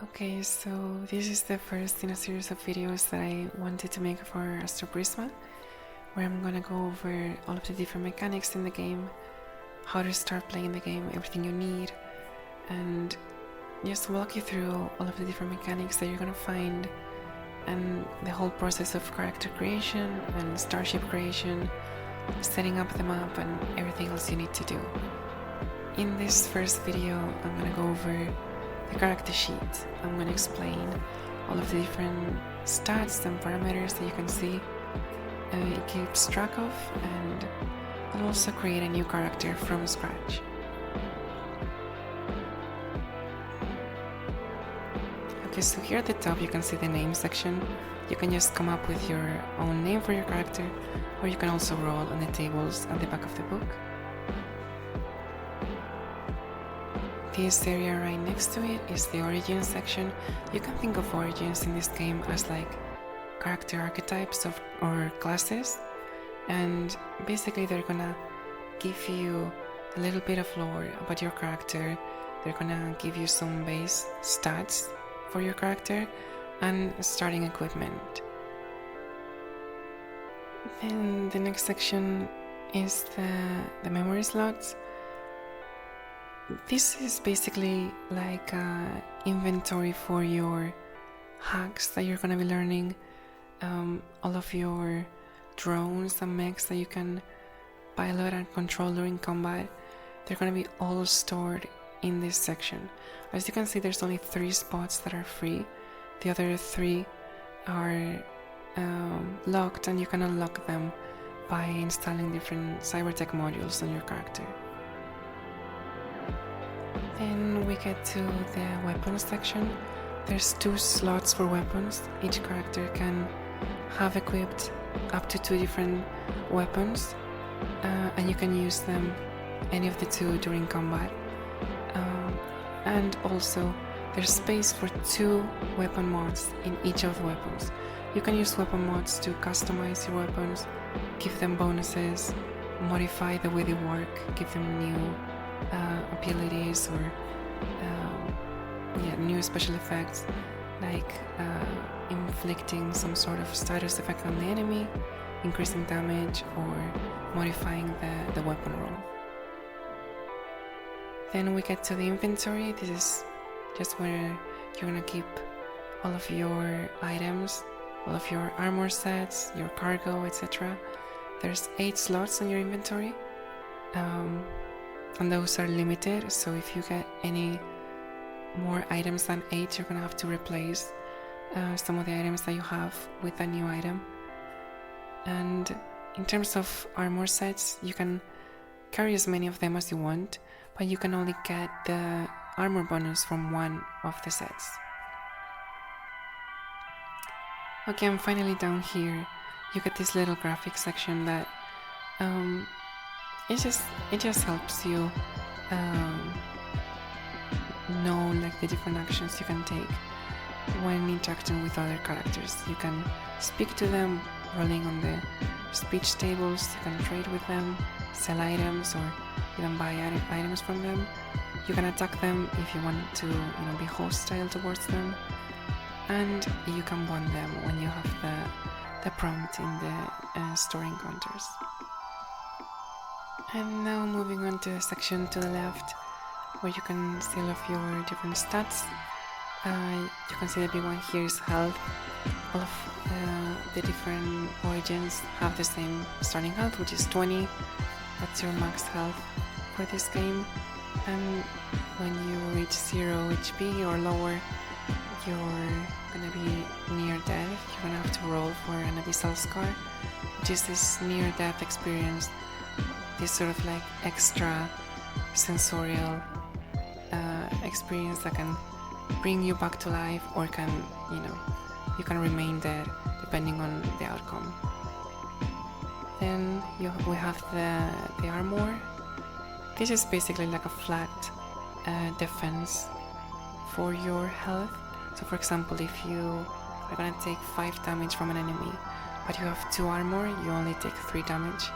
Okay, so this is the first in a series of videos that I wanted to make for ASTROPRISMA, where I'm gonna go over all of the different mechanics in the game, how to start playing the game, everything you need, and just walk you through all of the different mechanics that you're gonna find, and the whole process of character creation and starship creation, setting up the map, and everything else you need to do. In this first video, I'm gonna go over the character sheet. I'm going to explain all of the different stats and parameters that you can see it keeps track of, and I'll also create a new character from scratch. Okay, so here at the top you can see the name section. You can just come up with your own name for your character, or you can also roll on the tables at the back of the book. This area right next to it is the origins section. You can think of origins in this game as like character archetypes or classes, and basically they're gonna give you a little bit of lore about your character. They're gonna give you some base stats for your character and starting equipment. Then the next section is the memory slots. This is basically like an inventory for your hacks that you're going to be learning, all of your drones and mechs that you can pilot and control during combat. They're going to be all stored in this section. As you can see, there's only 3 spots that are free. The other 3 are locked, and you can unlock them by installing different cybertech modules on your character. Then we get to the weapons section. There's 2 slots for weapons. Each character can have equipped up to 2 different weapons, and you can use them, any of the 2, during combat. And also there's space for 2 weapon mods in each of the weapons. You can use weapon mods to customize your weapons, give them bonuses, modify the way they work, give them new abilities or new special effects, like inflicting some sort of status effect on the enemy, increasing damage, or modifying the weapon roll. Then we get to the inventory. This is just where you're gonna keep all of your items, all of your armor sets, your cargo, etc. There's 8 slots on your inventory, and those are limited, so if you get any more items than 8, you're gonna have to replace some of the items that you have with a new item. And in terms of armor sets, you can carry as many of them as you want, but you can only get the armor bonus from one of the sets. Okay, and finally down here you get this little graphic section that it just helps you know like the different actions you can take when interacting with other characters. You can speak to them, rolling on the speech tables. You can trade with them, sell items, or even buy items from them. You can attack them if you want to, be hostile towards them, and you can bond them when you have the prompt in the store encounters. And now moving on to the section to the left, where you can see all of your different stats. You can see the big one here is health. All of the different origins have the same starting health, which is 20. That's your max health for this game. And when you reach 0 HP or lower, you're gonna be near death. You're gonna have to roll for an abyssal scar, which is this near death experience, this sort of like extra sensorial experience that can bring you back to life, or can, you can remain dead depending on the outcome. Then we have the armor. This is basically like a flat defense for your health. So for example, if you are gonna take 5 damage from an enemy, but you have 2 armor, you only take 3 damage.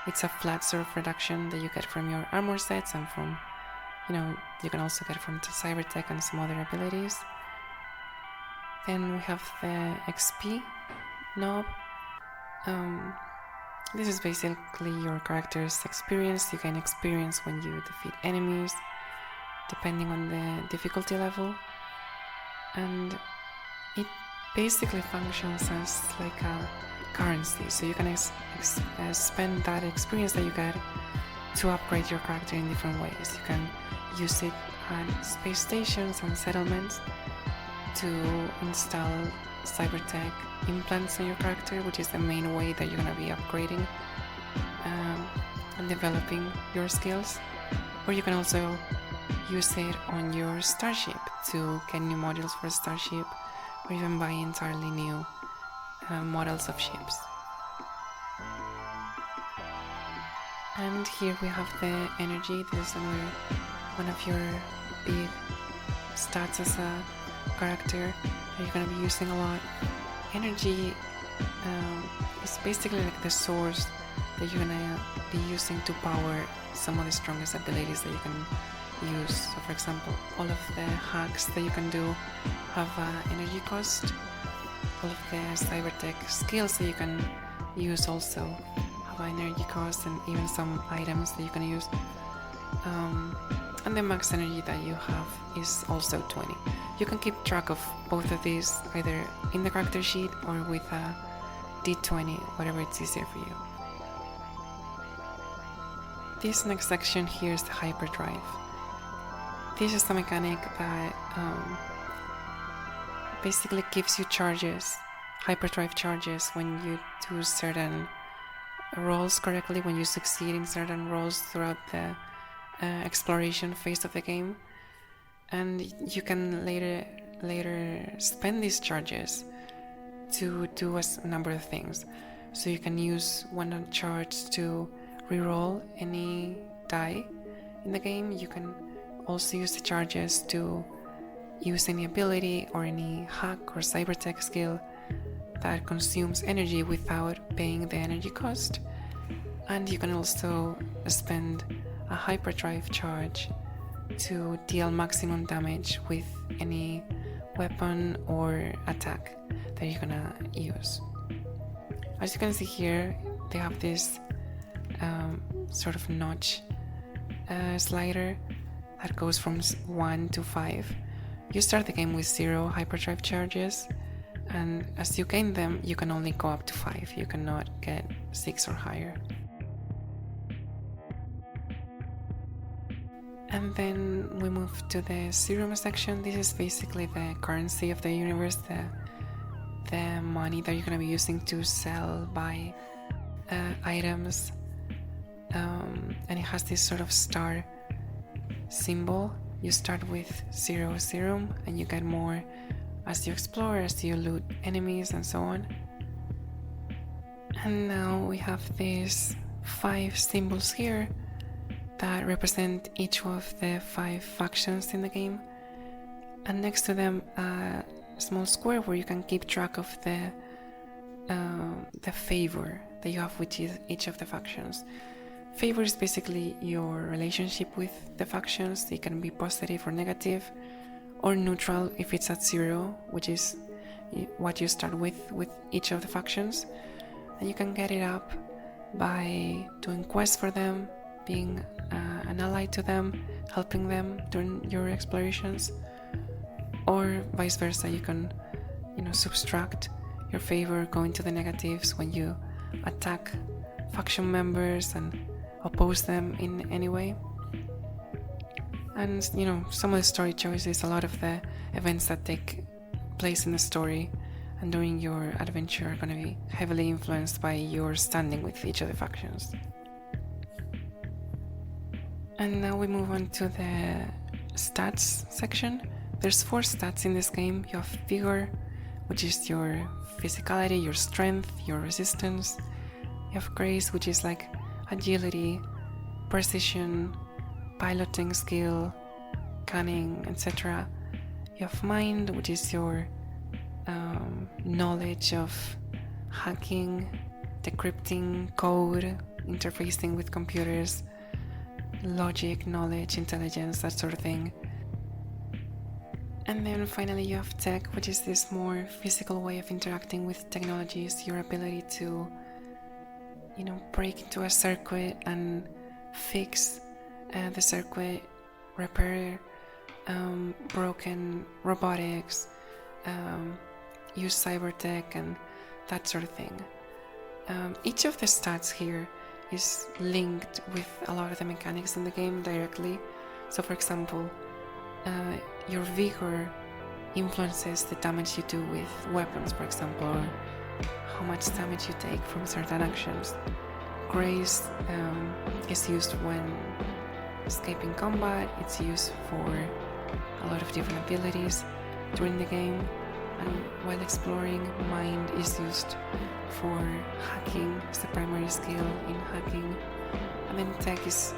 It's a flat sort of reduction that you get from your armor sets and from you can also get from cybertech and some other abilities. Then we have the XP knob. This is basically your character's experience. You gain experience when you defeat enemies, depending on the difficulty level, and it basically functions as like a currency. So you can spend that experience that you get to upgrade your character in different ways. You can use it at space stations and settlements to install cybertech implants on your character, which is the main way that you're going to be upgrading and developing your skills. Or you can also use it on your starship to get new modules for a starship, or even buy entirely new models of ships. And here we have the energy. This is another one of your big stats as a character that you're going to be using a lot. Energy is basically like the source that you're going to be using to power some of the strongest abilities that you can use. So for example, all of the hacks that you can do have an energy cost. All of the cybertech skills that you can use also have an energy cost, and even some items that you can use. And the max energy that you have is also 20. You can keep track of both of these either in the character sheet or with a D20, whatever it's easier for you. This next section here is the hyperdrive. This is a mechanic that basically gives you charges, hyperdrive charges, when you do certain roles correctly, when you succeed in certain roles throughout the exploration phase of the game. And you can later spend these charges to do a number of things. So you can use one charge to reroll any die in the game. You can also use the charges to use any ability or any hack or cybertech skill that consumes energy without paying the energy cost. And you can also spend a hyperdrive charge to deal maximum damage with any weapon or attack that you're gonna use. As you can see here, they have this sort of notch slider that goes from 1 to 5. You start the game with 0 hyperdrive charges, and as you gain them, you can only go up to 5. You cannot get 6 or higher. And then we move to the serum section. This is basically the currency of the universe, the money that you're going to be using to sell, buy items. And it has this sort of star symbol. You start with 0 serum and you get more as you explore, as you loot enemies and so on. And now we have these 5 symbols here that represent each of the 5 factions in the game, and next to them a small square where you can keep track of the favor that you have with each of the factions. Favor is basically your relationship with the factions. It can be positive or negative, or neutral if it's at 0, which is what you start with each of the factions. And you can get it up by doing quests for them, being an ally to them, helping them during your explorations, or vice versa. You can, subtract your favor, going to the negatives when you attack faction members and oppose them in any way. And some of the story choices, a lot of the events that take place in the story and during your adventure are going to be heavily influenced by your standing with each of the factions. And now we move on to the stats section. There's 4 stats in this game. You have vigor, which is your physicality, your strength, your resistance. You have grace, which is like agility, precision, piloting skill, cunning, etc. You have mind, which is your knowledge of hacking, decrypting code, interfacing with computers. logic, knowledge, intelligence, that sort of thing. And then finally you have tech, which is this more physical way of interacting with technologies, your ability to, break into a circuit and fix the circuit, repair broken robotics, use cyber tech and that sort of thing. Each of the stats here is linked with a lot of the mechanics in the game directly. So for example, your vigor influences the damage you do with weapons, for example, or how much damage you take from certain actions. Grace is used when escaping combat. It's used for a lot of different abilities during the game, and while exploring, mind is used for hacking as the primary skill in hacking, and then tech is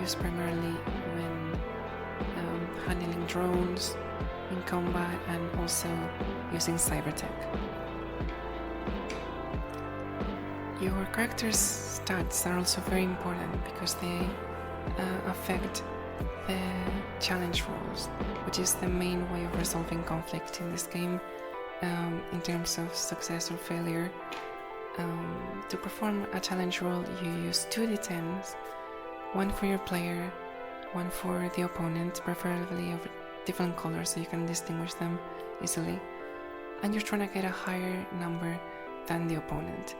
used primarily when handling drones in combat and also using cyber tech. Your character's stats are also very important because they affect the challenge rolls, which is the main way of resolving conflict in this game in terms of success or failure. To perform a challenge roll, you use 2d10s, one for your player, one for the opponent, preferably of different colors so you can distinguish them easily, and you're trying to get a higher number than the opponent.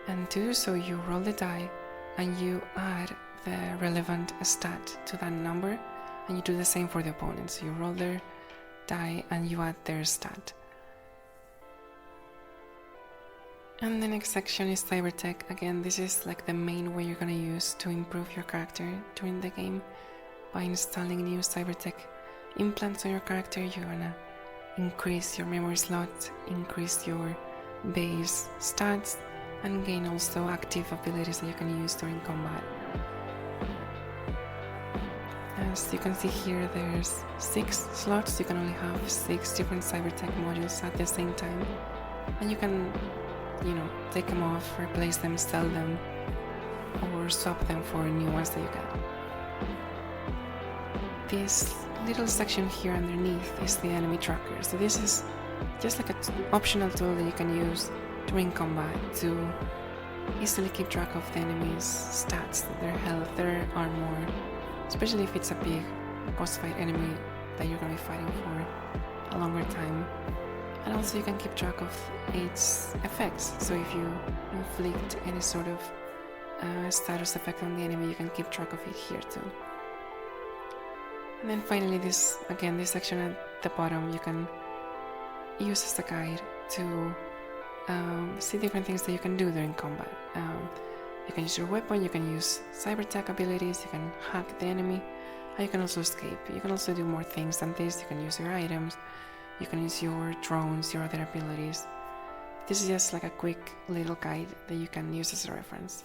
And to do so, you roll the die and you add the relevant stat to that number, and you do the same for the opponent. So you roll their die and you add their stat. And the next section is cyber tech. Again, this is like the main way you're gonna use to improve your character during the game. By installing new cyber tech implants on your character, you're gonna increase your memory slot, increase your base stats, and gain also active abilities that you can use during combat. As you can see here, there's 6 slots. You can only have 6 different cyber tech modules at the same time, and you can take them off, replace them, sell them, or swap them for new ones that you get. This little section here underneath is the enemy tracker. So this is just like an optional tool that you can use during combat to easily keep track of the enemy's stats, their health, their armor, especially if it's a big boss fight enemy that you're going to be fighting for a longer time. And also you can keep track of its effects. So if you inflict any sort of status effect on the enemy, you can keep track of it here too. And then finally, this section at the bottom you can use as a guide to see different things that you can do during combat. You can use your weapon, you can use cyber tech abilities, you can hack the enemy, and you can also escape. You can also do more things than this. You can use your items, you can use your drones, your other abilities. This is just like a quick little guide that you can use as a reference.